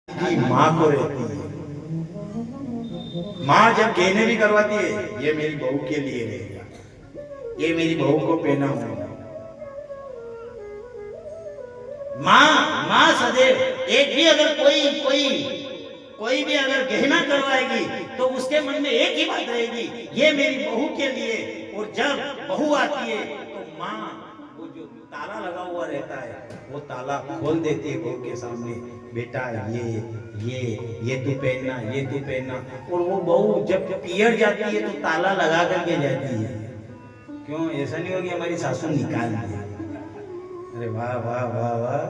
की माँ को रहती है। माँ जब गहने भी करवाती है, ये मेरी बहू के लिए रहेगा, ये मेरी बहू को पहना होगा। माँ माँ सदैव एक भी अगर कोई भी अगर गहना करवाएगी तो उसके मन में एक ही बात रहेगी, ये मेरी बहू के लिए। और जब बहू आती है तो माँ वो जो ताला लगा हुआ रहता है वो ताला खोल देती है बहू के सामने, बेटा ये तू पहनना, ये तू पहनना। और वो बहू जब पियर जाती है तो ताला लगा करके जाती है। क्यों? ऐसा नहीं होगी हमारी सासू निकाल दी। अरे वाह वाह वाह वाह,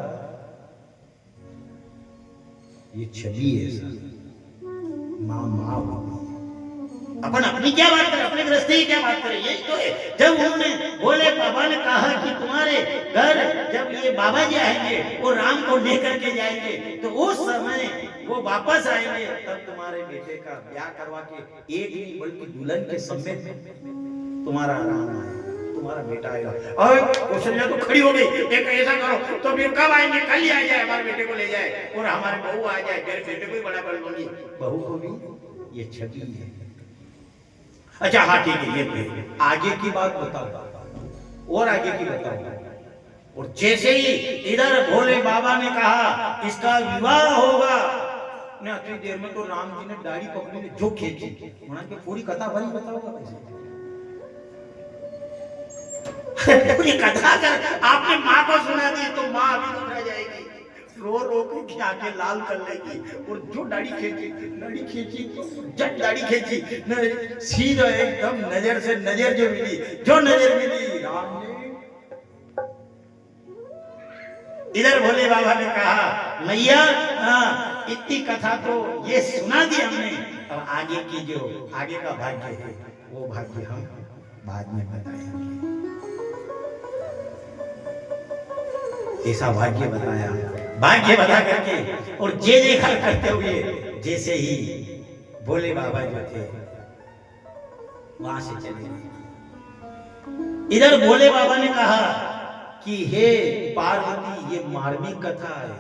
ये छवि है सर। माँ माँ अपन अपनी क्या बात करें, अपने गृहस्थी की क्या बात करें, यही तो है। जब उन्होंने भोले बाबा ने कहा कि तुम्हारे घर जब ये बाबा जी आएंगे वो राम को लेकर के जाएंगे तो उस समय वो वापस आएंगे, तब तुम्हारे बेटे का ब्याह करवा के एक नहीं बल्कि दुल्हन के समेत तुम्हारा राम आएगा, तुम्हारा बेटा आएगा। और कौशल्या तो खड़ी हो गई, एक ऐसा करो तो फिर कब आएंगे? कल ही आ जाए, हमारे बेटे को ले जाए और हमारे बहू आ जाए, मेरे बेटे को भी बड़ा कर लूंगी, बहू को भी। ये छवि है। अच्छा हाँ ठीक है, ये आगे की बात बताओ, और आगे की बताओ। और जैसे ही इधर भोले बाबा ने कहा इसका विवाह होगा, ने अति देर में तो राम जी ने दाढ़ी पकड़ी ने जो खींची, उन्होंने पूरी कथा भरी बताओगा कैसे? पूरी कथा कर आपने माँ को सुना दी तो माँ अभी तो रह जाएगी, रो रो के आंखें लाल कर लेगी। और जो दाढ़ी खींची जब दाढ़ी खींची सीधा एकदम नजर से नजर जो मिली, जो नजर मिली राम ने। इधर भोले बाबा ने कहा मैया इतनी कथा तो ये सुना दी हमने, अब आगे की जो आगे का भाग्य है वो भाग्य हम बाद में बताएंगे। ऐसा भाग्य बताया, भाग्य बता करके और जे देखा करते हुए जैसे ही भोले बाबा जो थे वहां से चले गए। इधर भोले बाबा ने कहा कि हे पार्वती, ये मार्मिक कथा है,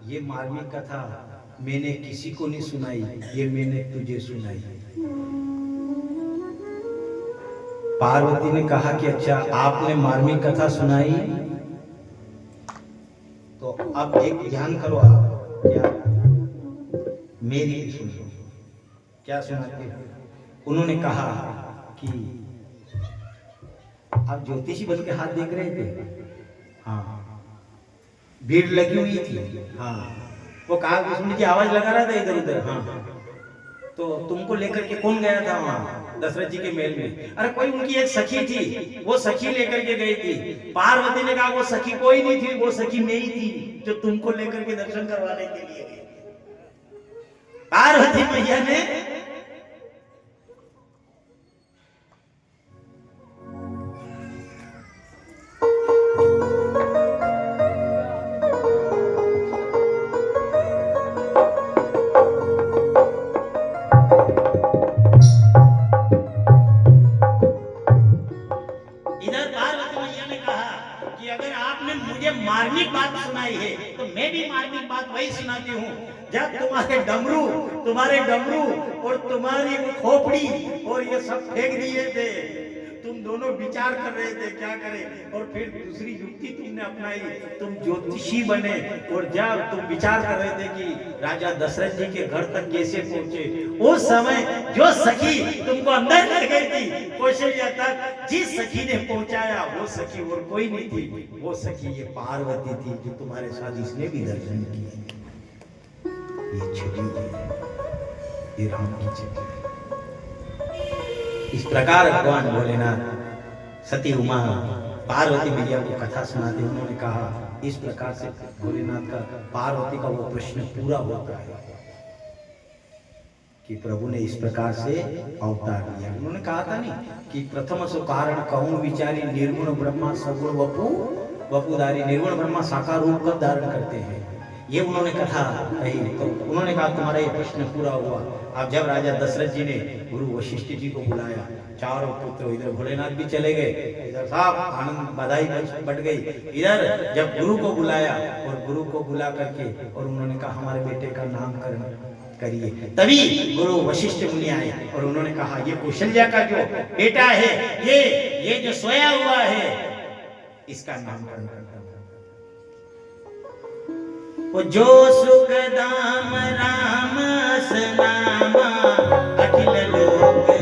ये मार्मिक कथा मैंने किसी को नहीं सुनाई, ये मैंने तुझे सुनाई। पार्वती ने कहा कि अच्छा आपने मार्मिक कथा सुनाई, तो अब एक ध्यान करो आप, क्या मेरी सुनो, क्या सुनाते हो? उन्होंने कहा कि आप ज्योतिषी बन के हाथ देख रहे थे, हाँ भीड़ लगी हुई थी, हाँ वो कहा विष्णु की आवाज लगा रहा था इधर उधर, हाँ तो तुमको लेकर के कौन गया था वहां दशरथ जी के महल में? अरे कोई उनकी एक सखी थी, वो सखी लेकर के गई थी। पार्वती ने कहा वो सखी कोई नहीं थी, वो सखी मैं ही थी जो तुमको लेकर के दर्शन करवाने के लिए गई। पार्वती मैया ने मार्मिक बात सुनाई है तो मैं भी मार्मिक बात वही सुनाती हूँ। जब तुम्हारे डमरू और तुम्हारी वो खोपड़ी और ये सब फेंक दिए थे, तुम दोनों विचार कर रहे थे क्या करें, और फिर दूसरी युक्ति तुमने अपनाई, तुम ज्योतिषी बने और जब तुम विचार कर रहे थे कि राजा दशरथ जी के घर तक कैसे पहुंचे, उस समय जो सखी तुमको अंदर ले गई थी कौशल्या तक, जिस सखी ने पहुंचाया वो सखी और कोई नहीं थी, वो सखी ये पार्वती थी जो तुम्हारे साथ इसने भी दर्शन किए। ये छवि है, ये राम की छवि है। इस प्रकार भगवान भोलेनाथ सती उमा पार्वती मैया को कथा सुनाते, उन्होंने कहा इस प्रकार से भोलेनाथ का पार्वती का वो प्रश्न पूरा होता है कि प्रभु ने इस प्रकार से अवतार दिया। उन्होंने कहा था नहीं कि प्रथम सो कारण कहूं विचारी, निर्गुण ब्रह्मा सगुण वपु वपुधारी। निर्गुण ब्रह्मा साकार रूप का धारण करते हैं, ये उन्होंने कथा कही तो उन्होंने कहा तुम्हारा ये प्रश्न पूरा हुआ। अब जब राजा दशरथ जी ने गुरु वशिष्ठ जी को बुलाया, चारों पुत्र, इधर भोलेनाथ भी चले गए, इधर साहब आनंद बधाई बढ़ गई। इधर जब गुरु को बुलाया और गुरु को बुला करके और उन्होंने कहा हमारे बेटे का नामकरण करिए, तभी गुरु वशिष्ठ मुनि आए और उन्होंने कहा ये कौशल्या का जो बेटा है, ये जो सोया हुआ है, इसका नामकरण करना। वो जो सुख दाम राम सनामा अखिल लोक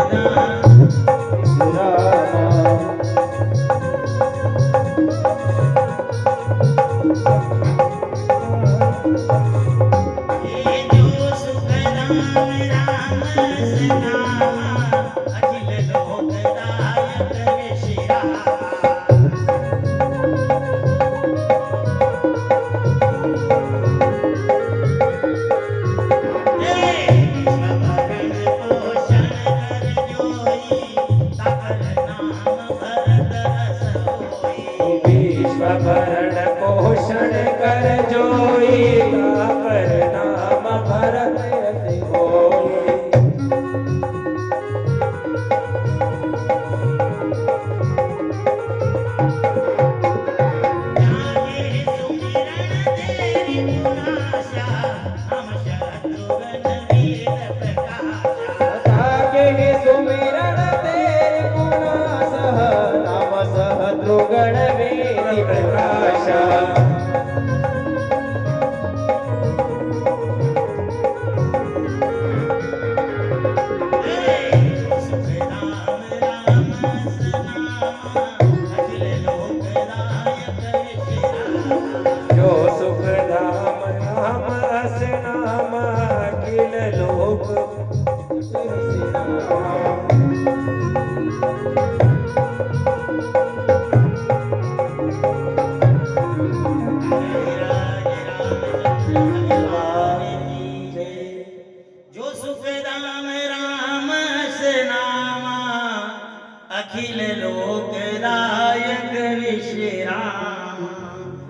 अखिल लोक दायक विश्व राम।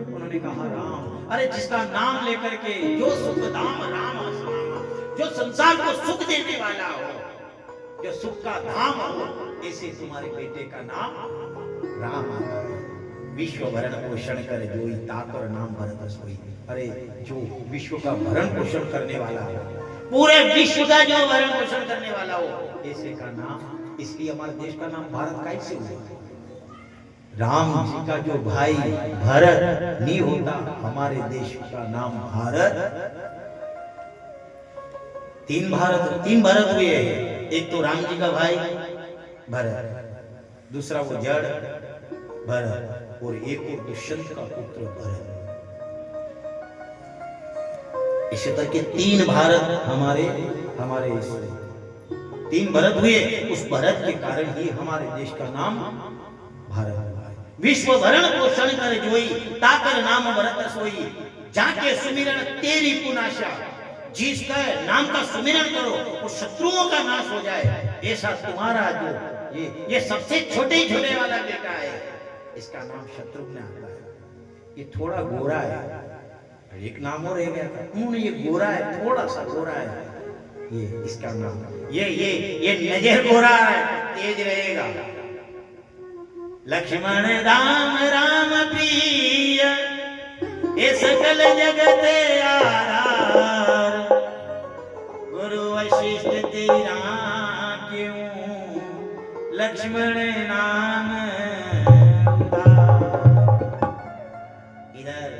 उन्होंने कहा राम, अरे जिसका नाम लेकर के जो सुख धाम राम आसमामा, जो संसार को सुख देने वाला हो, जो सुख का धाम हो, ऐसे तुम्हारे बेटे का नाम राम आता है। विश्व भरण पोषण कर जोई ताकर नाम भरत सोई। अरे जो विश्व का भरण पोषण करने वाला हो, पूरे विश्व का जो भरण पोषण करने वाला हो, ऐसे का नाम, इसलिए हमारे देश का नाम भारत कैसे हुआ? राम जी का जो भाई भरत नहीं होता, हमारे देश का नाम भारत। तीन भारत हुए, एक तो राम जी का भाई भरत, दूसरा वो जड़ भरत, और एक और दुष्यंत का पुत्र भरत। इसी तरह के तीन भारत हमारे तीन भरत हुए। उस भरत के कारण ही हमारे देश का नाम भारत हुआ है। विश्व भरण पोषण कर जोई ताकर नाम भरत सोई। जाके सुमिरन तेरी पुनाशा, जिसका नाम का सुमिरन करो और शत्रुओं का नाश हो जाए। ऐसा तुम्हारा जो ये सबसे छोटे वाला बेटा है, इसका नाम शत्रुघ्न आता है। ये थोड़ा गोरा है, एक नाम और रह गया था, उन्होंने ये गोरा है, थोड़ा सा गोरा है, ये इसका नाम, ये नजर गोरा है, तेज रहेगा। लक्ष्मण राम राम प्रिय, ये सकल जगत आधार। गुरु वशिष्ठ तेरा क्यों लक्ष्मण नाम। इधर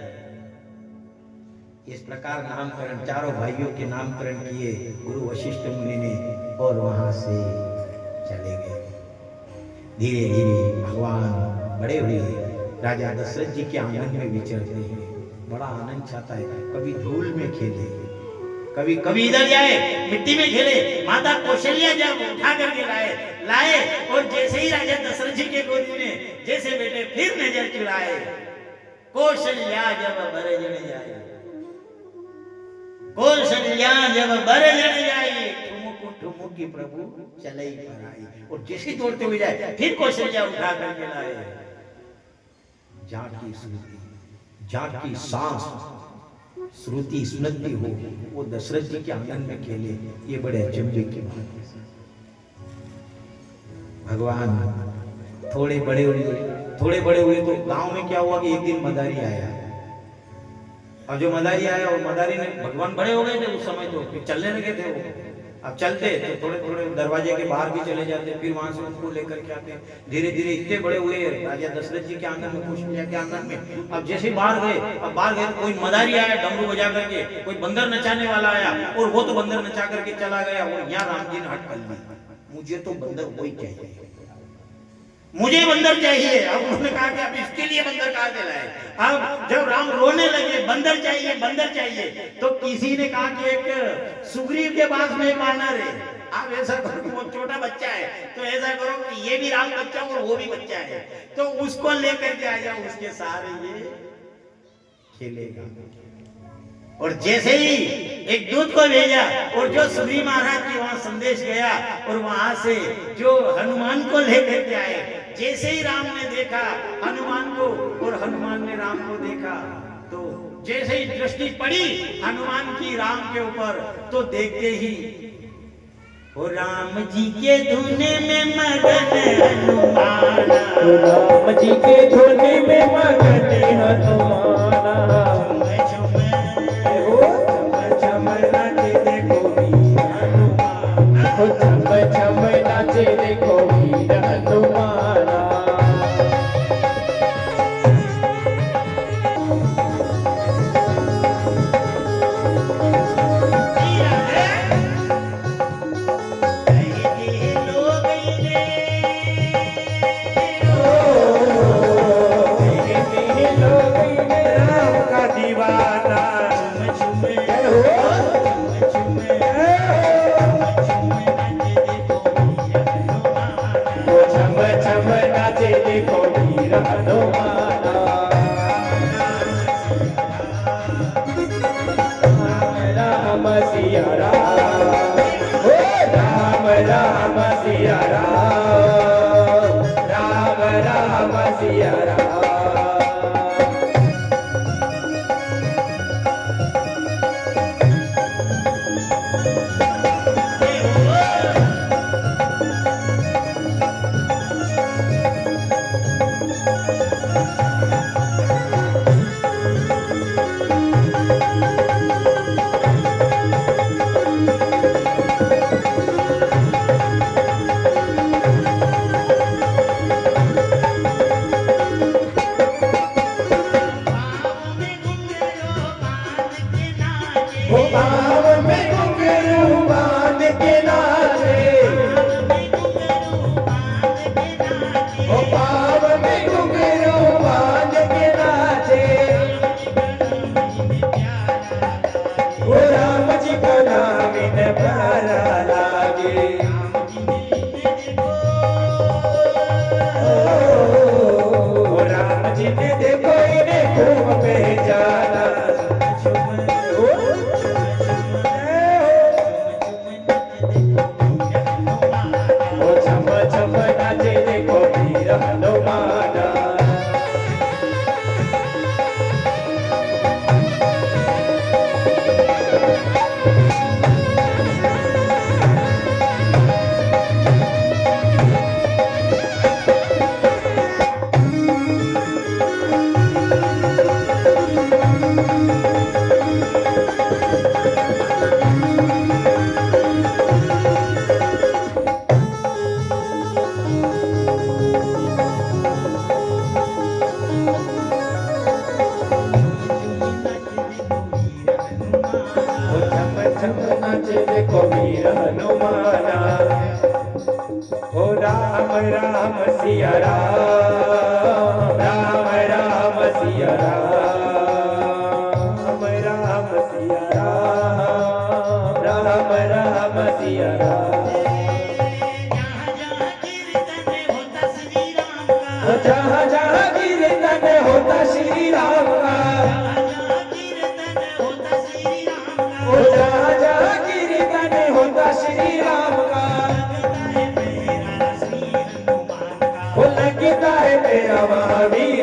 इस प्रकार नामकरण, चारों भाइयों के नामकरण किए गुरु वशिष्ठ मुनि ने, और वहां से चले गए। धीरे धीरे भगवान बड़े हुए, राजा दशरथ जी के आंगन में विचरते हैं। बड़ा आनंद चाहता है, कभी धूल में खेले, कभी इधर जाए मिट्टी में खेले। माता कौशल्या जब उठा करके लाए और जैसे ही राजा दशरथ जी के गोदी में जैसे बेटे फिर नजर चुराए। कौशल्या जब बरजन जाए, कौशल्या जब बरजन जाए, ठुमुक की प्रभु चले ही पर आई। और जैसे दौड़ते हुए जाए, फिर कौशल्या उठा करके लाए। जाट की सांस श्रुति स्मृति हो, वो दशरथ जी के आंगन में खेले, ये बड़े अचंभे की बात है। भगवान थोड़े बड़े हुए तो गांव में क्या हुआ कि एक दिन मदारी आया, और जो मदारी आया वो मदारी ने, भगवान बड़े हो गए थे उस समय, तो चलने लगे थे वो, अब चलते तो थोड़े थोड़े दरवाजे के बाहर भी चले जाते, फिर वहां से उनको लेकर के आते, धीरे धीरे इतने बड़े हुए राजा दशरथ जी के आंगन में, कौशल्या के आंगन में। अब जैसे बाहर गए, अब बाहर गए कोई मदारी आया डमरू बजा करके, कोई बंदर नचाने वाला आया, और वो तो बंदर नचा करके चला गया, और यहाँ राम जी ने हट कर ली, मुझे तो बंदर वही चाहिए, मुझे बंदर चाहिए। अब उन्होंने कहा कि अब इसके लिए बंदर कहा लाए। अब जब राम रोने लगे बंदर चाहिए, तो किसी ने कहा कि एक सुग्रीव के पास में बानर है, आप ऐसा करो, वो छोटा बच्चा है, तो ऐसा करो कि ये भी राम बच्चा और वो भी बच्चा है, तो उसको लेकर के आ जाओ, उसके सारे ये खेलेगा। और जैसे ही एक दूत को भेजा, और जो सुग्रीव महाराज की वहां संदेश गया, और वहां से जो हनुमान को लेकर के आए, जैसे ही राम ने देखा हनुमान को, और हनुमान ने राम को देखा, तो जैसे ही दृष्टि पड़ी हनुमान की राम के ऊपर, तो देखते ही ओ राम जी के धुने में मगन हनुमान, राम जी के धुने में मगन हनुमाना, नाचे देखो वीर हनुमाना। राम का दीवाना नाचे देखो वीर हनुमाना। राम सिया राम, राम राम सिया राम, राम राम सिया राम। भाव में घुंघरू बांध के नाचे, भाव में घुंघरू बांध के नाचे, वो राम जी का नाम इन्हें प्यारा लागे। ओ राम जी ने देखो इन्हें खूब पहचाना। नाचे देखो वीर हनुमाना। नाचे देखो वीर हनुमाना। ओ राम राम सिया राम, राम राम सिया राम, राम सिया राम, राम राम सिया राम। जहाँ जहाँ कीर्तन होता श्री राम का, जहाँ जहाँ कीर्तन होता श्री राम का, वो लगता है मेरा महावीर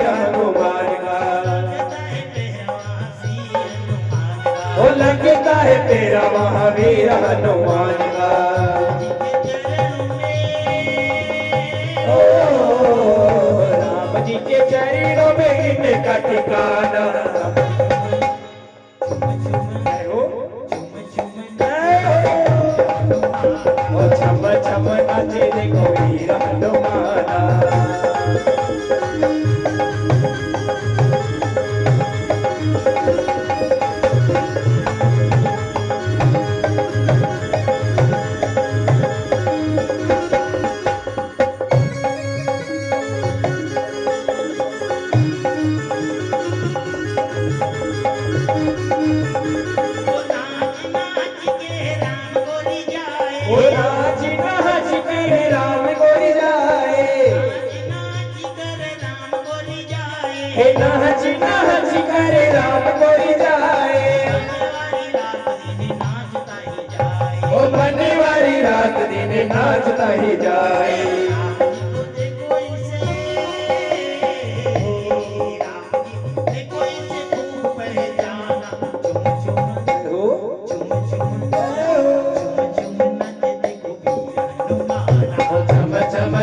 है तेरा महावीर हनुमान का। ओ राम जी के चरणों में इनका ठिकाना। जय हो, जय हो। ओ छम छम नाचे देखो वीर हनुमाना। ओ नाच नाच के राम गोरी जाए। हे नाच नाच करे राम गोरी जाए। ओ मने वाली रात दिन नाचता ही जाए।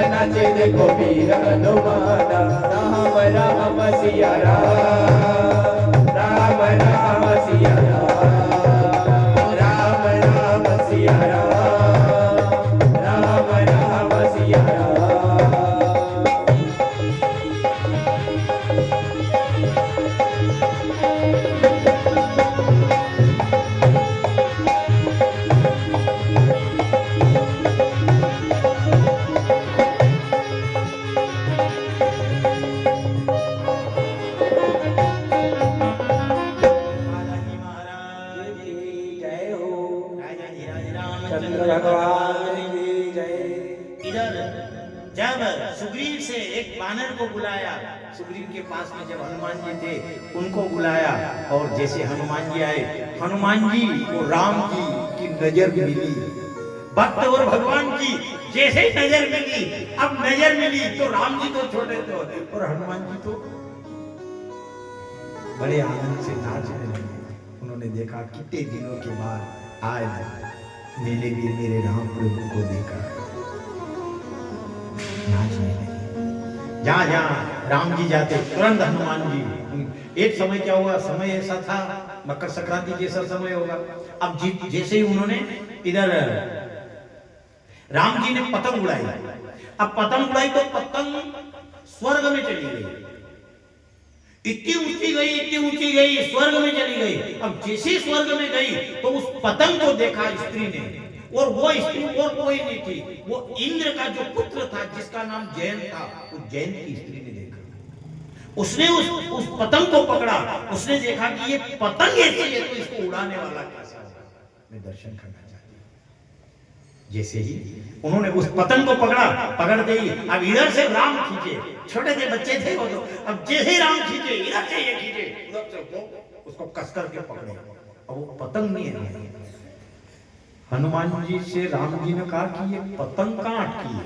नाचे देखो वीर हनुमाना। राम राम सिया राम, राम राम सिया राम, राम राम सिया राम, राम राम सिया राम। जय हो, चंद्र भगवान की जय। इधर जब सुग्रीव से एक बानर को बुलाया, सुग्रीव के पास में जब हनुमान जी थे उनको बुलाया, और जैसे हनुमान जी आए, हनुमान जी को राम जी की नजर मिली, भक्त और भगवान की जैसे ही नजर मिली, अब नजर मिली तो राम जी तो छोटे थे और हनुमान जी तो बड़े आनंद से नाचने लगे। उन्होंने देखा कितने दिनों के बाद आज मैंने भी मेरे राम प्रभु को देखा, नाचने लगे। जहाँ जहाँ राम जी जाते तुरंत हनुमान जी। एक समय क्या हुआ, समय ऐसा था मकर संक्रांति जैसा समय होगा। अब जैसे ही उन्होंने इधर राम जी ने पतंग उड़ाई, अब पतंग उड़ाई तो पतंग स्वर्ग में चली गई, इतनी ऊंची गई, इतनी ऊंची गई, स्वर्ग में चली गई। अब जैसे स्वर्ग में गई तो उस पतंग को देखा स्त्री ने, और वो स्त्री और कोई नहीं थी, वो इंद्र का जो पुत्र था जिसका नाम जयंत था, उस जयंत की स्त्री ने देखा। उसने उस पतंग को पकड़ा, उसने देखा कि ये पतंग ऐसी है तो इसको उड़ाने वाला कैसा होगा, मैं दर्शन करना चाहती हूँ। जैसे ही उन्होंने उस पतंग को पकड़ दी, अब इधर से राम खींचे, छोटे से बच्चे थे वो तो, अब जैसे ही राम खींचे, इधर से ये खींचे, उधर से वो उसको कस करके पकड़े, अब वो पतंग नहीं है। हनुमान जी से राम जी ने कहा कि ये पतंग कहाँ अटकी है।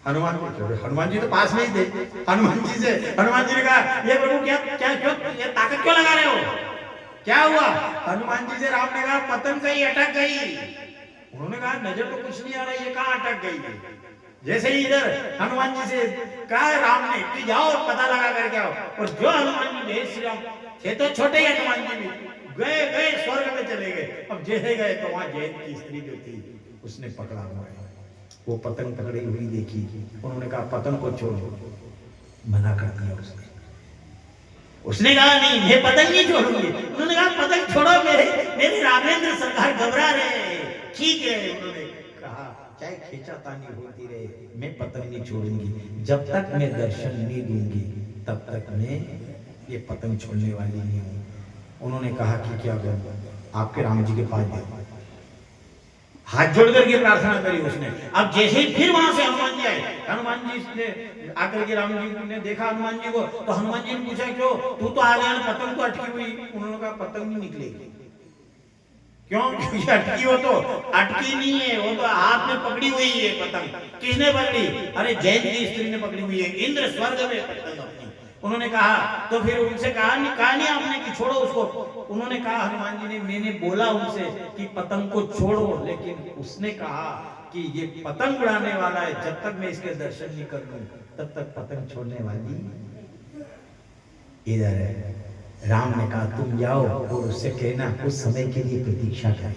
हनुमान जी तो पास में ही थे। हनुमान जी ने कहा, ये प्रभु क्या क्या क्यों ये ताकत क्यों लगा रहे हो, क्या हुआ। हनुमान जी से राम ने कहा, पतंग कहीं अटक गई। उन्होंने कहा, नजर तो कुछ नहीं आ रहा, ये कहाँ अटक गई है। जैसे ही इधर हनुमान जी से कहा राम ने कि जाओ और पता लगा करके आओ, और जो हनुमान जी जय श्री राम थे तो छोटे ही हनुमान जी भी गए स्वर्ग में चले गए। अब जैसे गए तो वहां जयंत की स्त्री जो थी उसने पकड़ा हुआ है, वो पतंग पकड़ी हुई देखी। उन्होंने कहा, पतंग को छोड़ो, मना कर दिया उसने कहा नहीं, मैं पतंग नहीं छोड़ूंगी। उन्होंने कहा, पतंग छोड़ो, मेरे राघवेंद्र सरकार घबरा रहे हैं। ठीक है, उन्होंने कहा, चाहे खींचातानी होती रहे, मैं पतंग नहीं छोड़ूंगी, जब तक मैं दर्शन नहीं दूंगी तब तक मैं ये पतंग छोड़ने वाली नहीं हूँ। उन्होंने कहा कि क्या करूं, आपके राम जी के पास जाओ। हाथ जोड़ करके प्रार्थना करी उसने। अब जैसे ही फिर वहां से हनुमान जी आए, हनुमान जी ने आकर के राम जी ने देखा हनुमान जी को, तो हनुमान जी ने पूछा, क्यों तू तो आ गया, पतंग तो अटकी हुई। उन्होंने कहा, पतंग नहीं निकलेगी। क्यों, क्योंकि अटकी हो तो अटकी नहीं है, वो तो हाथ में पकड़ी हुई है पतंग। किसने पकड़ी, अरे जयंत की स्त्री ने पकड़ी हुई है, इंद्र स्वर्ग में पतंग अपनी। उन्होंने कहा, तो फिर उनसे कहा नहीं आपने कि छोड़ो उसको। उन्होंने कहा हनुमान जी ने, मैंने बोला उनसे कि पतंग को छोड़ो, लेकिन उसने कहा कि ये पतंग उड़ाने वाला है, जब तक मैं इसके दर्शन नहीं कर लूं तब तक पतंग छोड़ने वाली इधर है। राम ने कहा तुम जाओ और उससे कहना कुछ समय के लिए प्रतीक्षा करे,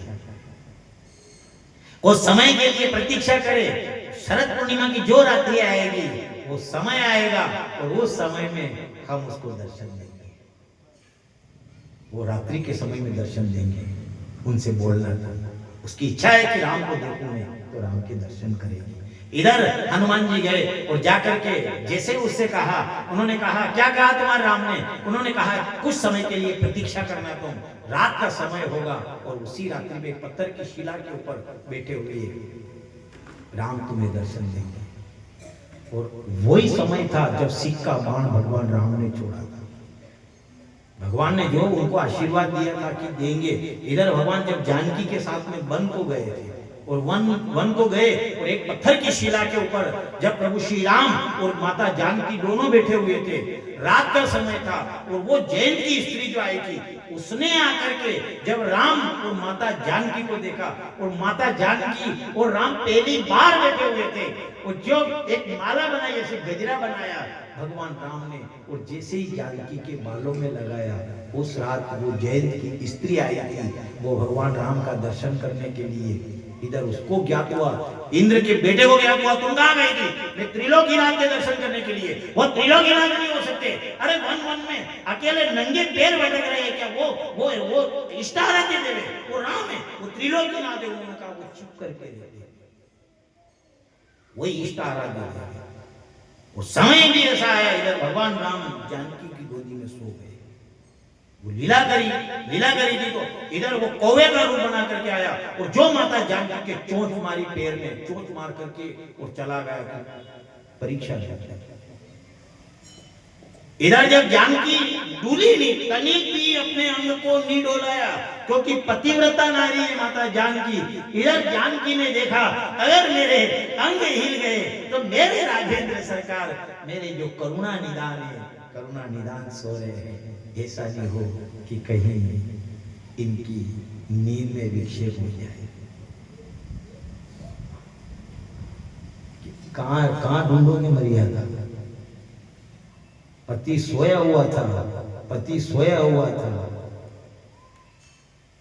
उस समय के लिए प्रतीक्षा करे। शरद पूर्णिमा की जो रात्रि आएगी वो समय आएगा और उस समय में हम उसको दर्शन देंगे, वो रात्रि के समय में दर्शन देंगे। उनसे बोलना था, उसकी इच्छा है कि राम को देखूं मैं, तो राम के दर्शन करेगी। इधर हनुमान जी गए और जाकर के जैसे उससे कहा, उन्होंने कहा क्या कहा तुम्हारे राम ने? उन्होंने कहा कुछ समय के लिए प्रतीक्षा करना, तुम रात का समय होगा और उसी रात्रि में पत्थर की शिला के ऊपर बैठे हुए राम तुम्हें दर्शन देंगे। और वही समय था जब सिख का बाण भगवान राम ने छोड़ा था। भगवान ने जो उनको आशीर्वाद दिया था कि देंगे, इधर भगवान जब जानकी के साथ में वन को गए थे और वन को गए और एक पत्थर की शिला के ऊपर जब प्रभु श्री राम और माता जानकी दोनों बैठे हुए थे, रात का समय था और वो जैन की स्त्री जो आई थी उसने आकर के जब राम और माता जानकी को देखा, और माता जानकी और राम पहली बार बैठे हुए थे, और जो एक माला बनाई ऐसे गजरा बनाया भगवान राम ने, और जैसे ही जानकी के बालों में लगाया, उस रात वो जैन की स्त्री आई थी, वो भगवान राम का दर्शन करने के लिए इधर उसको ज्ञात हुआ, इंद्र के बेटे को ज्ञात हुआ तुम कहां गई थी? मैं त्रिलोकीनाथ के दर्शन करने के लिए। वो त्रिलोकीनाथ नहीं हो सकते, अरे वन में अकेले नंगे पैर भटक रहे हैं क्या? वो इष्टाराध्य देव है, वो राम है, वो त्रिलोकीनाथ है। उन्होंने कहा वो चुप करके रहते, वही इष्टाराध्य देव है। वो समय भी ऐसा आया, इधर भगवान राम जानकी की गोदी में सो गए। वो लीला करी थी, तो इधर वो कौवे का रूप बना करके आया और जो माता जानकी के चोंच मारी पैर में, चोंच मार करके और चला गया परीक्षा। इधर जब जानकी डूली नहीं, तनिक भी अपने अंग को नहीं डोलाया, क्योंकि पतिव्रता नारी है माता जानकी। इधर जानकी ने देखा अगर मेरे अंग हिल गए तो मेरे राघवेंद्र सरकार, मेरे जो करुणा निदान है, करुणा निदान सो रहे हैं, ऐसा नहीं हो कि कहीं इनकी नींद में विक्षेप हो जाए। कहां ढूंढोगे मर्यादा? पति सोया हुआ था,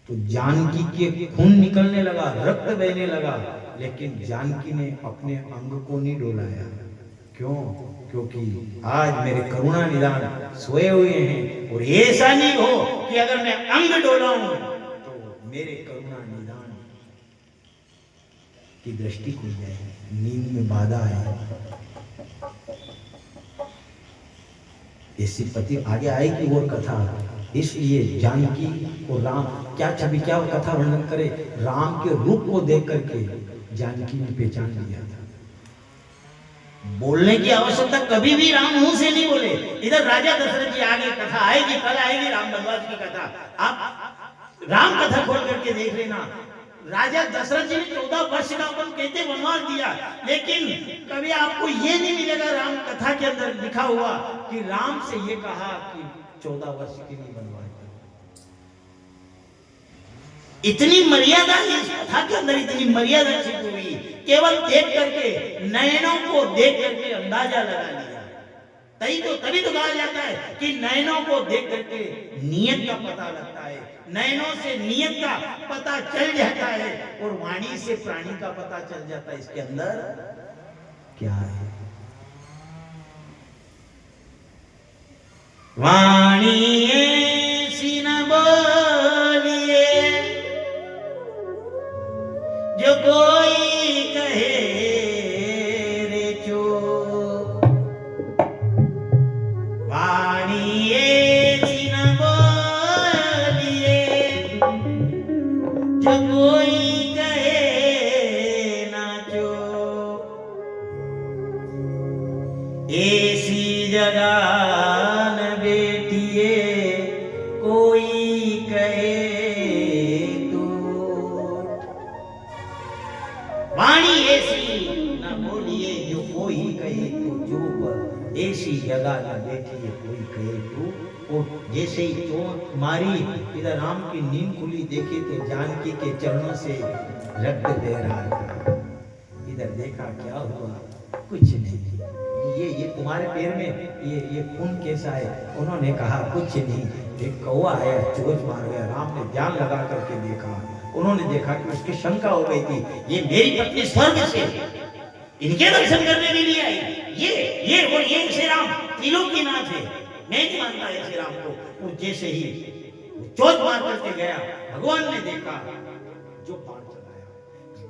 तो जानकी के खून निकलने लगा, रक्त बहने लगा, लेकिन जानकी ने अपने अंग को नहीं डोलाया। क्यों? क्योंकि आज मेरे करुणा निदान सोए हुए हैं, और ऐसा नहीं हो कि अगर मैं अंग डोलाऊं तो मेरे करुणा निदान की दृष्टि खुल जाए, नींद में बाधा है। ऐसी पति आगे आएगी और कथा। इसलिए जानकी और राम क्या छवि, क्या कथा वर्णन करे। राम के रूप को देख करके जानकी ने पहचान लिया था। बोलने की आवश्यकता कभी भी राम मुंह से नहीं बोले। इधर राजा दशरथ जी आगे कथा आएगी, कल आएगी राम बनवास की कथा, आप राम कथा खोल करके देख लेना। राजा दशरथ जी ने 14 वर्ष का अपन कहते वनवास दिया, लेकिन कभी आपको ये नहीं मिलेगा राम कथा के अंदर लिखा हुआ कि राम से ये कहा कि 14 वर्ष के लिए वनवास। इतनी मर्यादा इस कथा के अंदर, इतनी मर्यादा छिपी हुई, केवल देख करके, नयनों को देख करके अंदाजा लगा लिया। तभी तो कहा जाता है कि नयनों को देख करके नियत का पता लगता है, नयनों से नियत का पता चल जाता है, और वाणी से प्राणी का पता चल जाता है इसके अंदर क्या है। वाणी ऐसी न बोलिए जो कोई कहे रे चुप, वाणी ऐसी न बोलिए जो कोई कहे ना चुप, ऐसी जगह न बैठिए कोई कहे तो। वाणी ऐसी न बोलिए जो कोई कहे तो चुप, ऐसी जगह न बैठी है कोई कहे तू। और जैसे ही चोट मारी, इधर राम की नींद खुली, देखी तो जानकी के चरणों से रक्त बह रहा था। इधर देखा, क्या हुआ? कुछ नहीं। ये तुम्हारे पैर में ये खून कैसा है? उन्होंने कहा कुछ नहीं, एक कौवा आया चोट मार गया। राम ने ध्यान लगा करके देखा, उन्होंने देखा कि उसकी शंका हो गई थी, ये मेरी पत्नी स्वर्ग से इनके दर्शन करने के लिए आई। ये और ये श्री राम त्रिलोकीनाथ है, मैं नहीं मानता ऐसे राम को। और जैसे ही चोट मार करके गया, भगवान ने देखा जो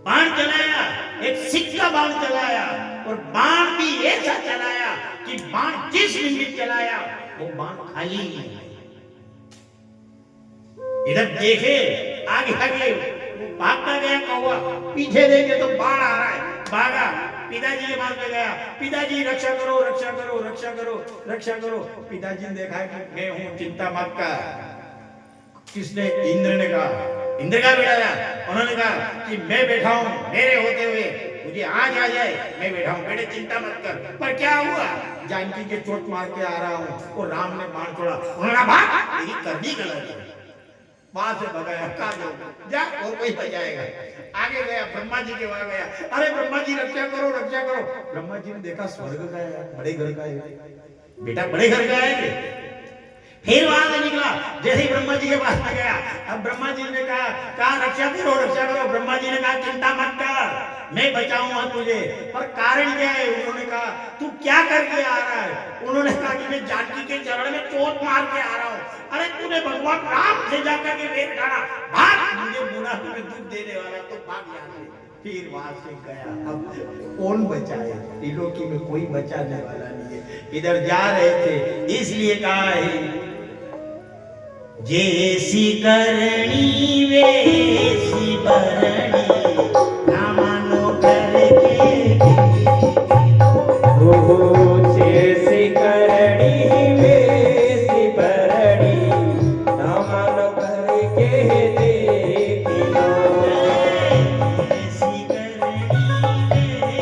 बाण चलाया, एक सिक्का बाण चलाया, और बाण भी ऐसा चलाया कि बाण जिस निमित्त चलाया वो बाण खाली नहीं है। इधर देखे, आगे आगे भागता गया कौवा, पीछे देखे तो बाण आ रहा है, भागा, पिताजी के पास में गया, पिताजी रक्षा करो रक्षा करो रक्षा करो रक्षा करो। पिताजी ने देखा कि मैं हूं, चिंता मत कर। किसने? इंद्र ने कहा, इंद्र का बिठाया। उन्होंने कहा कि मैं बैठा हूं, मेरे होते हुए मुझे आज आ जाए, मैं बैठा हूं, बेटे चिंता मत कर। पर क्या हुआ? जानकी के चोट मार के आ रहा हूं और राम ने बाण छोड़ा। उन्होंने कहा भाग, तेरी करनी गलत है। वहां से भगाया, का दो जा, और कोई बचाएगा। आगे गया, ब्रह्मा जी के वहां गया, अरे ब्रह्मा जी रक्षा करो रक्षा करो। ब्रह्मा जी ने देखा स्वर्ग का है, बड़े घर का है, बेटा बड़े घर का है। फिर वहां से निकला, जैसे ही ब्रह्मा जी के पास में गया, अब ब्रह्मा जी ने कहा रक्षा करो रक्षा करो। ब्रह्मा जी ने कहा चिंता मत कर, मैं बचाऊंगा तुझे। पर कारण क्या है? उन्होंने कहा तू क्या करके आ रहा है? उन्होंने कहा कि मैं जानकी के चरण में चोट मार के आ रहा हूं। अरे तूने भगवान राम से जाकर के वेद ठाना, भाग, मुझे बुरा तुम्हें दुख देने वाला तो भाग यहाँ से। फिर वहां से गया। अब कौन बचाए? त्रिलोकी में कोई बचाने वाला नहीं है। इधर जा रहे थे, इसलिए कहा है जैसी करणी वैसी भरणी, ना मानो करके हो जैसी करणी वैसी भरणी, ना मानो करके देख लो। जैसी करणी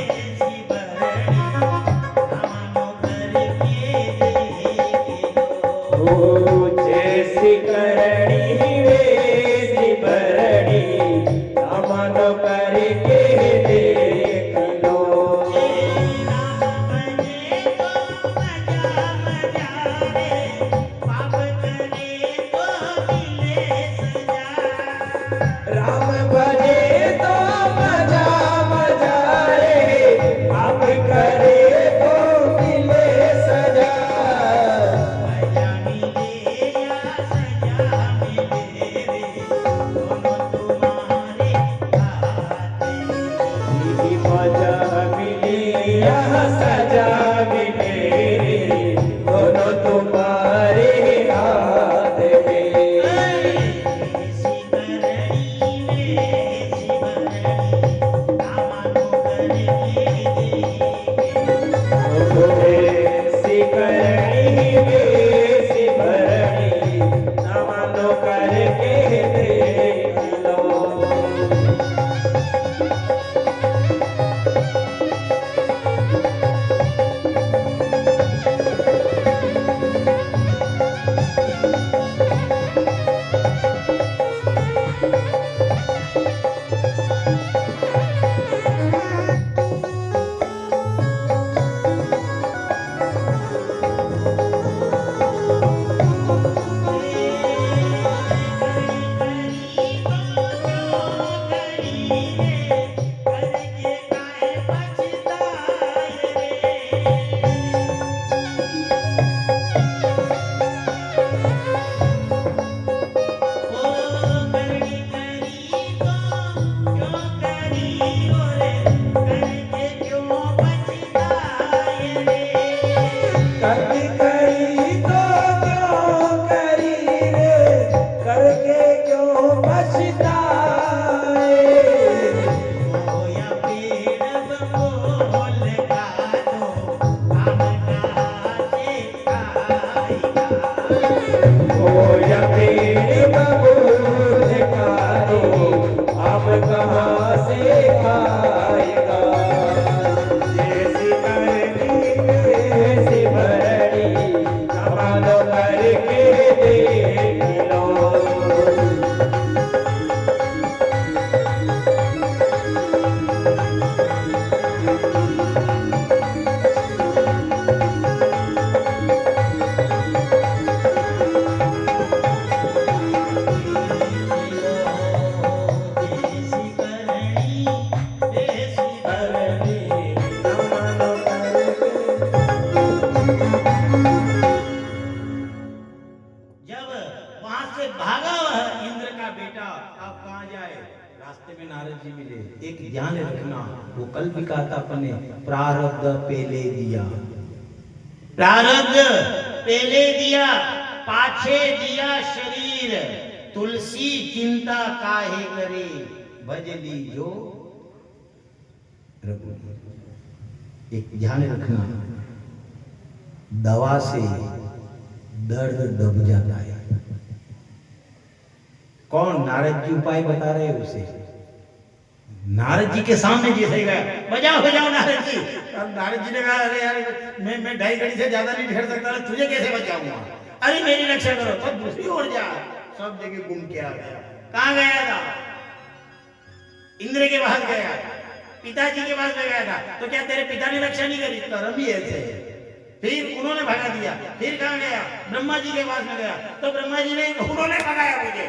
वैसी भरणी, ना मानो करके देख लो। हो जैसी करणी वैसी भरणी, ना मानो करके देख लो। राम भजे तो मजा मजा रे, पाप करे तो मिले सजा। मजा मिले या सजा मिले रे, दोनों तुम्हारे हाथ में। ऐसी करणी वैसी भरणी, ना मानो करके देख लो। करके करी तो क्यों करी रे, करके क्यों पछताए। खोया पेड़ बबूल खाए, अब कहाँ से खाएगा। जैसी करनी वैसी रास्ते में नारद जी मिले। एक ध्यान रखना, वो कल भी कहा था अपने, प्रारब्ध पेले दिया, प्रारब्ध पेले दिया, पाछे दिया शरीर, तुलसी चिंता काहे करे, भज ली जो रघुवीर। एक ध्यान रखना, दवा से दर्द दब जाता है। कौन? नारद जी उपाय बता रहे हैं उसे। नारद जी के सामने जैसे गया, बजाओ बजाओ नारद जी। अब नारद जी ने कहा, अरे यार मैं 2.5 घड़ी से ज्यादा नहीं ठहर सकता, तुझे कैसे बचाऊंगा? अरे मेरी रक्षा करो। तो दूसरी ओर जा, सब जगह घूम के आ गया। कहाँ गया था? इंद्र के पास गया, पिताजी के पास गया था। तो क्या तेरे पिता ने रक्षा नहीं करी? कर्म ही ऐसे। फिर उन्होंने भगा दिया। फिर कहाँ गया? ब्रह्मा जी के पास में गया, तो ब्रह्मा जी ने, उन्होंने भगाया मुझे।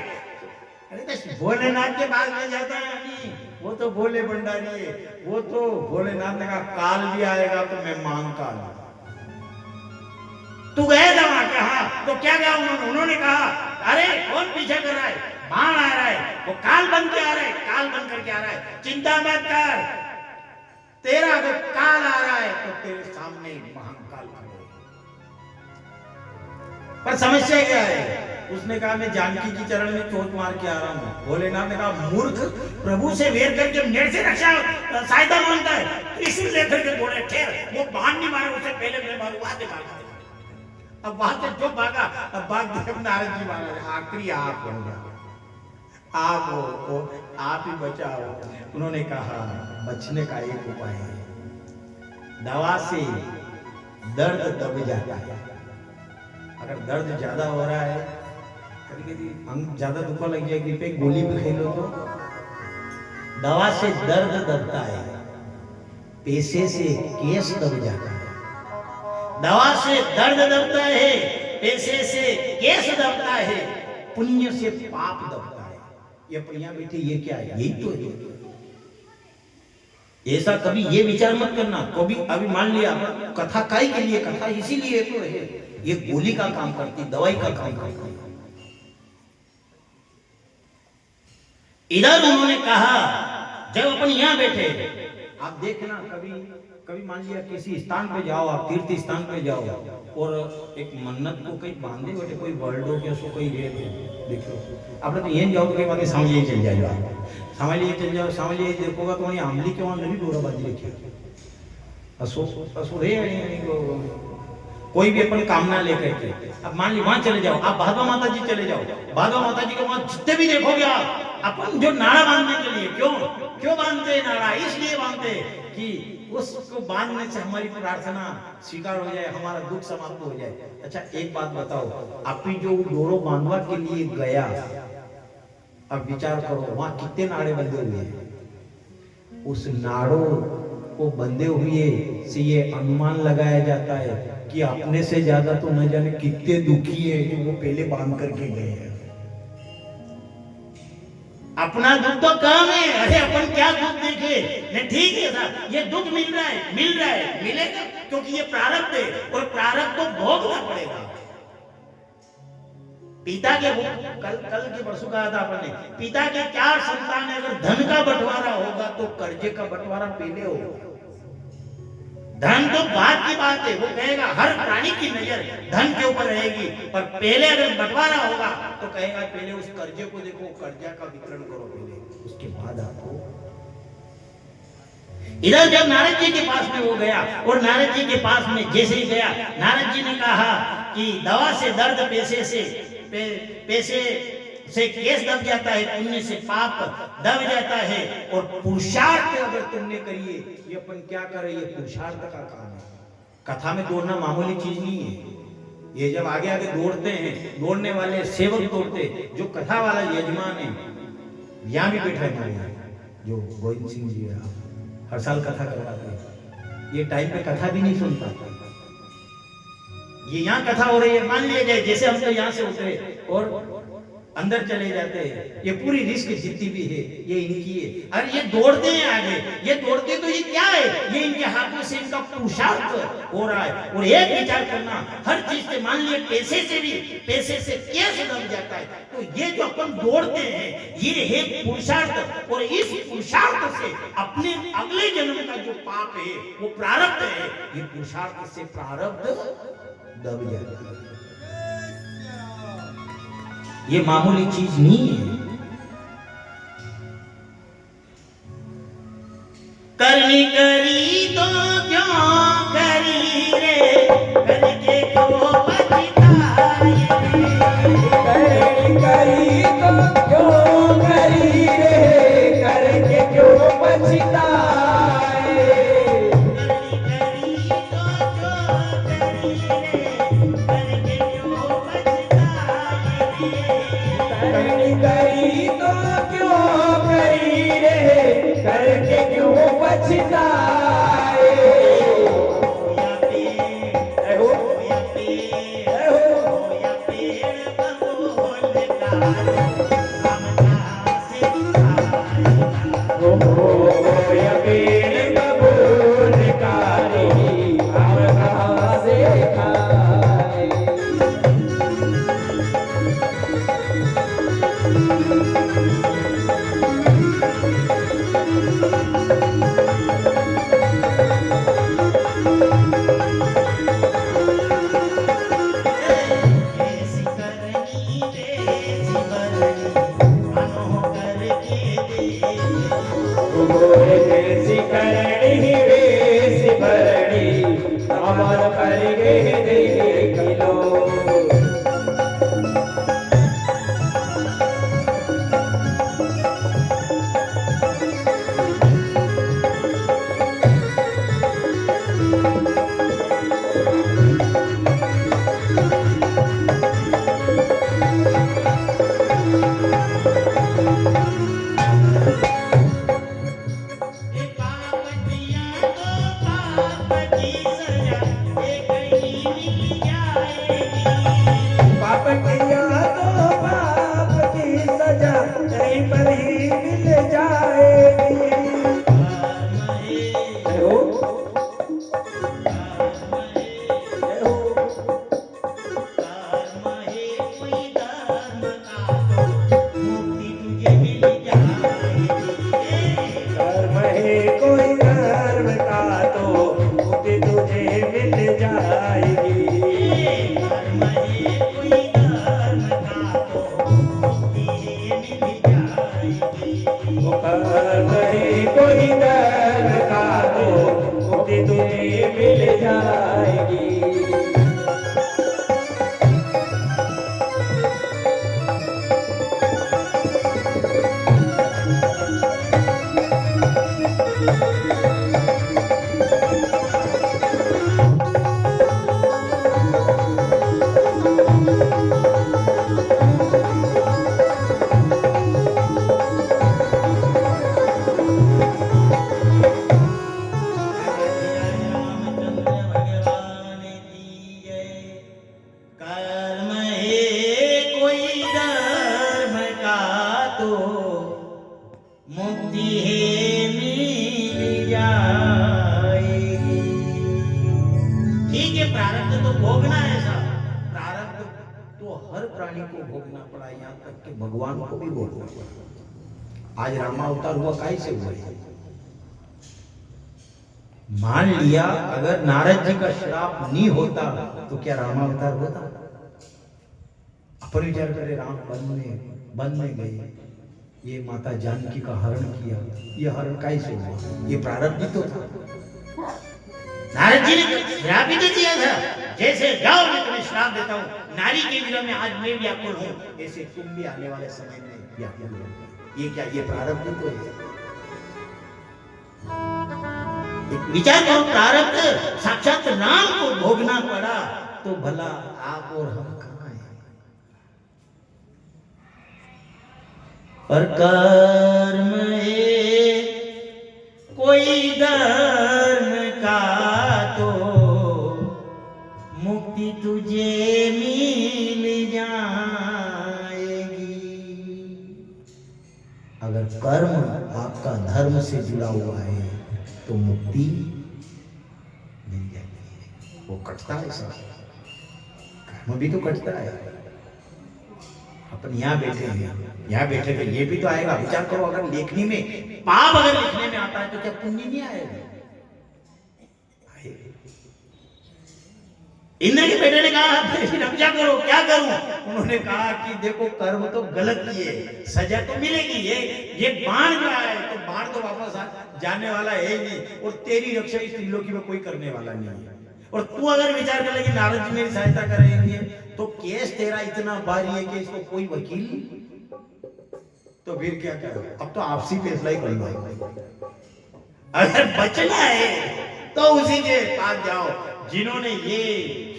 अरे तो भोलेनाथ के पास में जाता है नहीं, वो तो भोले भंडारी है। वो तो भोलेनाथ ने कहा काल भी आएगा तो मैं मांग काल। तू गया था वहां? कहा तो क्या गया? उन्होंने कहा अरे कौन पीछे कर रहा है, बाण आ रहा है, वो काल बन के आ रहा है, काल बन करके आ रहा है, चिंता मत कर, तेरा अगर काल आ रहा है तो तेरे सामने महाकाल खड़े। पर समस्या क्या है? उसने कहा मैं जानकी की चरण में चोट मार के आ रहा हूं। भोलेनाथ ने कहा मूर्ख, प्रभु से वेर करके मेरे से रक्षा सहायता मांगता है। त्रिशूल लेकर के बोले ठहर, वो बाण नहीं मारे, उससे पहले मैं मारू, वहां से भागा। अब वहां से जो भागा, अब भाग देव नारद जी महाराज, आखिरी आप बन गया, आप हो, आप ही बचाओ। उन्होंने कहा बचने का एक उपाय है, दवा से दर्द दब जाता है। अगर दर्द ज्यादा हो रहा है, कभी अंग ज्यादा दुखा लग गया कि पे गोली भी खा लो, तो दवा से दर्द दबता है, पैसे से केस दब जाता है। दवा से दर्द दबता है, पैसे से केस दबता है, पुण्य से पाप दबता है। ये पुण्य बेटे ये क्या है? यही तो है। ऐसा कभी ये विचार मत करना कभी। अभी मान लिया कथा काई के लिए, कथा इसीलिए तो है, ये गोली का काम करती, दवाई का काम करती। इधर उन्होंने कहा जब अपन यहां बैठे, आप देखना कभी मान लिया किसी स्थान पे जाओ, आप तीर्थ स्थान पे जाओ और एक मन्नत को कहीं बांधे बैठे, कोई वर्ल्ड हो क्या सो कोई रे देखो, आप तो यहीं जाओ तो कहीं बातें समझ लिए चल जाएगा, समझ लिए चल जाओ, समझ लिए देखोगा तो वहीं आमली के वहां नहीं डोरा बांधी रखी, असुर है। कोई भी अपन कामना लेकर के, अब मान ली वहां चले जाओ, आप भादवा माता जी चले जाओ, भादवा माता जी को वहां जितने भी देखोगे आप, अपन जो नाड़ा बांधने के लिए क्यों बांधते हैं नाड़ा? इसलिए बांधते कि उसको बांधने से हमारी प्रार्थना स्वीकार हो जाए, हमारा दुख समाप्त हो जाए। अच्छा एक बात बताओ, आप जो डोरो बांधवा के लिए गया, अब विचार करो वहां कितने नाड़े बंधे हुए हैं? उस नाड़ों को बंधे हुए से ये अनुमान लगाया जाता है कि अपने से ज्यादा तो न जाने कितने दुखी है जो वो पहले बांध करके गए हैं। अपना दुख तो कम है, अरे अपन क्या दुख देखे? नहीं ठीक है साहब, ये दुख मिल रहा है, मिलेगा क्योंकि ये प्रारब्ध है और प्रारब्ध को भोगना पड़ेगा। पिता के कल के परसों कहा था अपन ने, पिता के 4 संतान है, अगर धन का बंटवारा होगा तो कर्जे का बंटवारा पहले होगा। धन तो बाद की बात है, वो कहेगा हर प्राणी की नजर धन के ऊपर रहेगी, पर पहले अगर बंटवारा होगा तो कहेगा पहले उस कर्जे को देखो, कर्जा का वितरण करो पहले, उसके बाद आपको। इधर जब नारद जी के पास में वो गया और नारद जी के पास में जैसे ही गया, नारद जी ने कहा कि दवा से दर्द, पैसे से केस दब जाता है, पुण्य से पाप दब जाता है, और पुरुषार्थ अगर तुमने करिए, ये अपन क्या कर रहे, ये पुरुषार्थ का काम है। कथा में दौड़ना मामूली चीज नहीं है। ये जब आगे आगे दौड़ते हैं, दौड़ने वाले सेवक दौड़ते, जो कथा वाला यजमान है, यहाँ भी बैठा है जो गोविंद सिंह जी हर साल कथा करवाते हैं, ये टाइम पे कथा भी नहीं सुनता। ये यहाँ कथा हो रही है, मान लिया जाए जैसे हम तो यहाँ से उतरे और अंदर चले जाते हैं। ये पूरी रिस्क जितनी भी है ये इनकी है। अरे ये दौड़ते हैं आगे, ये दौड़ते तो ये क्या है, ये इनके हाथों से इनका पुरुषार्थ हो रहा है। और एक विचार करना, हर चीज से मान लिए पैसे से केस लग जाता है, तो ये जो अपन दौड़ते हैं ये है पुरुषार्थ। और इस पुरुषार्थ से अपने अगले जन्म का जो पाप है वो प्रारब्ध है, ये पुरुषार्थ से प्रारब्ध दब जाता है। ये मामूली चीज नहीं है। करनी करी तो क्यों करी रे, करके क्यों पछताए रे। करनी करी तो क्यों करी रे, करके क्यों पछताए। करनी करी तो क्यों करी रे, करके क्यों पछताए रे। करनी करी तो क्यों करी रे, करके क्यों पछताए। होया पेड़, होया पेड़, होया पेड़ बबूल का, हम कहाँ से खाएगा। या पेड़ बबूल का रे, हम कहाँ से खाए। ऐसी करनी वैसी भरनी, अनो करके दे। जैसी करनी वैसी भरनी, सामान करके दे किलो। ये पाप किया तो पाप की सजा एक ही मिल जाएगी। पाप किया तो पाप की सजा कहीं पर ही मिल जाएगी। कर्म है, जय हो, कर्म है, जय हो। कर्म है कोई धर्म का तो मुक्ति तुझे मिल जाएगी। कर्म है कोई धर्म का तो मुक्ति तुझे मिल जाएगी। कर्म है कोई धर्म का तो मुक्ति मिल जाएगी। कर्म है कोई धर्म का तो मुक्ति तुझे मिल जाएगी। रामचंद्र भगवान की जय। कर्म है कोई धर्म का तो मुक्ति है मिल जाएगी। ठीक है, प्रारब्ध तो भोगना है साहब, प्रारब्ध तो हर प्राणी को भोगना पड़ा, यहाँ तक कि भगवान को भी भोगना पड़ा। आज रामावतार हुआ काहे से हुआ है? मान लिया अगर नारद जी का श्राप नहीं होता तो क्या रामावतार होता? अपन विचार करे, राम वन में गए, ये माता जानकी का हरण किया, ये हरण कैसे हुआ? ये प्रारब्ध तो था। नारद जी ने श्राप ही तो दिया था, जैसे जाओ मैं तुम्हें श्राप देता हूँ, नारी के विरह में आज मैं व्याकुल हूँ, ऐसे तुम भी आने वाले समय में व्याकुल हो। ये क्या, ये प्रारब्ध तो है। एक विचार करो, प्रारब्ध साक्षात राम को भोगना पड़ा तो भला आप और हम कहाँ हैं? पर कर्म है कोई धर्म का तो मुक्ति तुझे मिल जाएगी। कर्म आपका धर्म से जुड़ा हुआ है तो मुक्ति मिल जाती है। वो कटता है सब, कर्म भी तो कटता है। अपन यहाँ बैठे हैं, यहाँ बैठे तो ये भी तो आएगा। विचार करो, अगर लेखनी में पाप अगर लिखने में आता है तो क्या पुण्य नहीं आएगा? इंद्र के बेटे ने कहा अब क्या करो, क्या करूं? उन्होंने कहा कि देखो कर्म तो गलत किए, सजा तो मिलेगी। ये बाण जो है तो बाण तो वापस जाने वाला है ही नहीं, और तेरी रक्षा इस त्रिलोकी में कोई करने वाला नहीं है। और तू अगर विचार कर ले कि नारद जी मेरी सहायता करेंगे तो केस तेरा इतना भारी है कि इसको कोई वकील, तो फिर क्या करो? अब तो आपसी फैसला ही करना है। अगर बचना है तो उसी के पास जाओ जिन्होंने ये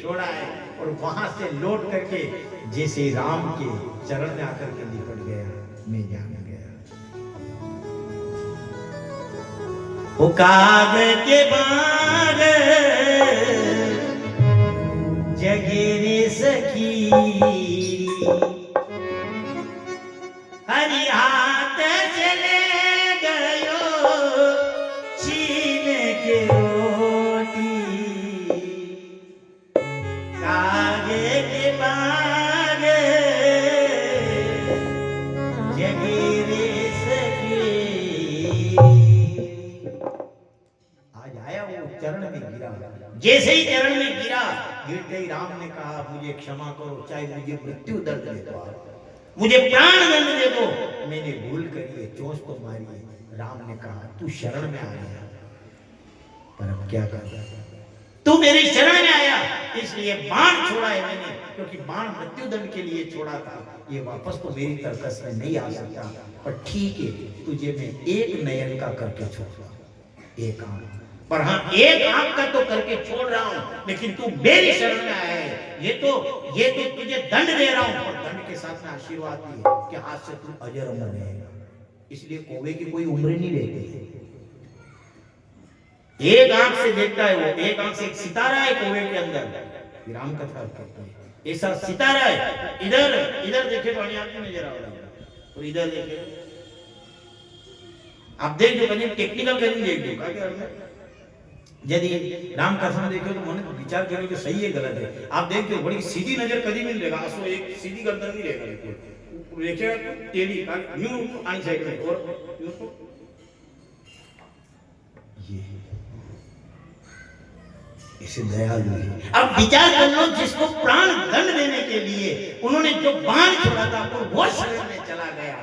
छोड़ा है, और वहां से लौट करके जैसे राम के चरण में आकर के निकट गया, मैं जान गया। वो कागज के बाग जगेरे सखी, हरि हाथ चले गयो छीन के रोटी, कागे के बाग जगेरे सखी। आज आया वो चरण में गिरा, जैसे ही चरण में गिरा, गिरते ही राम ने कहा मुझे क्षमा करो, चाहे मुझे मृत्यु दंड दे दो, मुझे प्राण दंड दे दो, मैंने भूल करी है, चोंच तो मारी है। राम ने कहा तू शरण में आ गया, पर अब क्या कर, तू मेरी शरण में आया इसलिए बाण छोड़ा है मैंने, क्योंकि बाण मृत्यु दंड के लिए छोड़ा था, ये वापस तो मेरी तरकस में नहीं आ सकता। पर ठीक है, तुझे मैं एक नयन का करके छोड़ा, एक आंख, पर हाँ एक आंख का तो करके छोड़ रहा हूं, लेकिन तू मेरी शरण में आया है, ये तो तुझे दंड दे रहा हूं, और दंड के साथ में आशीर्वाद भी है कि आज से तू अजर अमर रहेगा। इसलिए कौवे की कोई उम्र नहीं रहती, एक आंख से देखता है वो, एक आंख से एक सितारा है कौवे के अंदर। राम कथा करता है ऐसा सितारा है, इधर देखे तो आपको नजर आ रहा है, और इधर देखे आप देख जो कहीं टेक्निकल कहीं देख दो क्या, यदि राम कथा में देखो तो मन विचार करो कि सही है गलत है। आप देखो बड़ी सीधी नजर कभी नहीं रहेगा, असो एक सीधी गर्दन नहीं रहेगा, बिल्कुल देखिएगा टेढ़ी यूं आनी साइड में, और यूं तो ये इसे दयालु है। अब विचार कर लो, जिसको प्राण दंड देने के लिए उन्होंने जो बाण छोड़ा था वो शरण में चला गया,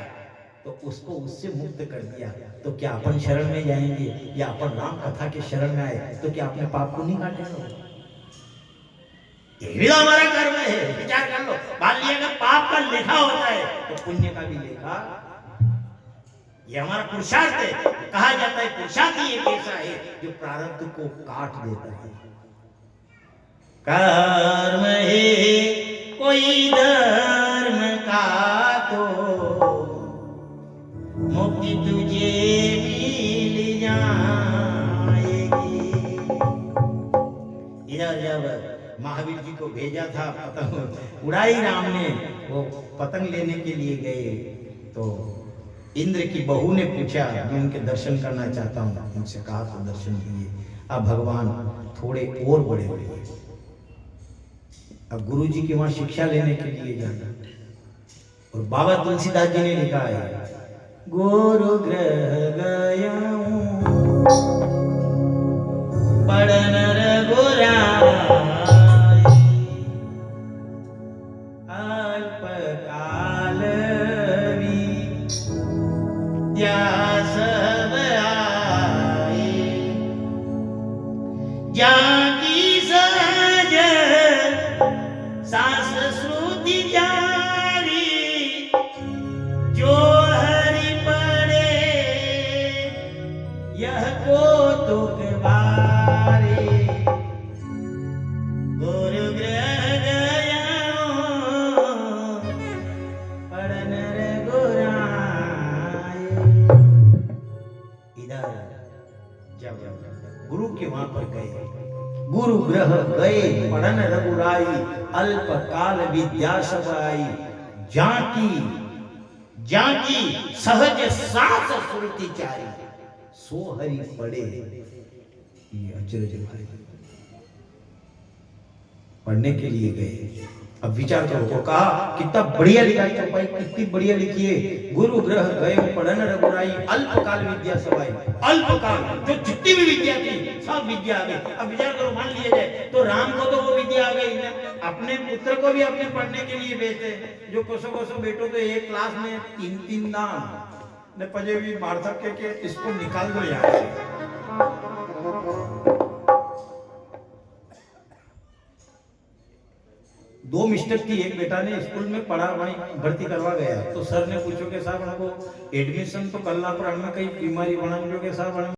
तो उसको उससे मुक्त कर दिया, तो क्या अपन शरण में जाएंगे या अपन राम कथा के शरण में आए तो क्या अपने पाप को नहीं काटेंगे? ये भी हमारा कर्म है। विचार कर लो, मान लिया अगर पाप का लेखा होता है तो पुण्य का भी लेखा, ये हमारा पुरुषार्थ है। कहा जाता है पुरुषार्थ ही एक ऐसा है जो प्रारब्ध को काट देता है। कर्म है कोई धर्म का तो मुक्ति तुझे मिल जाएगी। इधर जब महावीर जी को भेजा था पतंग उड़ाई राम ने, वो पतंग लेने के लिए गए तो इंद्र की बहू ने पूछा मैं उनके दर्शन करना चाहता हूँ, उनसे कहा तो दर्शन दिए। अब भगवान थोड़े और बड़े हुए, अब गुरु जी के वहां शिक्षा लेने के लिए जाना, और बाबा तुलसीदास जी ने लिखा है गुरु ग्रह गया पढ़न रघुराई, अल्प काल सब आए, जाकी सहज सास श्रुति जारी, जो हरि पड़े यह को तुक बारे, गुरु ग्रह गया पढ़न रघुराई। इधर जब गुरु के वहां पर गए, गुरु ग्रह गए पढ़न रघुराई, अल्प काल विद्या सब आई, जाकी जाकी सहज सास सुरती चारी, सो हरि पढ़े। ये अचरज है। पढ़ने के लिए गए। अब विचार करो, तो कहा कितना बढ़िया लिखा है चौपाई, कितनी बढ़िया लिखी है। गुरु ग्रह गए पढ़न रघुराई, अल्पकाल विद्या सवाई। अल्पकाल जो जितनी भी विद्या थी सब विद्या आ गई। अब विचार करो, मान लिया जाए तो राम को तो वो विद्या आ गई ना, अपने पुत्र को भी अपने पढ़ने के लिए भेजते। जो कोसो कोसो बेटो तो एक क्लास में 3-3 नाम ने पजे भी मार सके के इसको निकाल दो यहाँ से। दो मिस्टेक की, एक बेटा ने स्कूल में पढ़ा वहीं भर्ती करवा गया तो सर ने पूछो कि साहब हमको एडमिशन तो करना पर हमें कहीं बीमारी बना जो कि साहब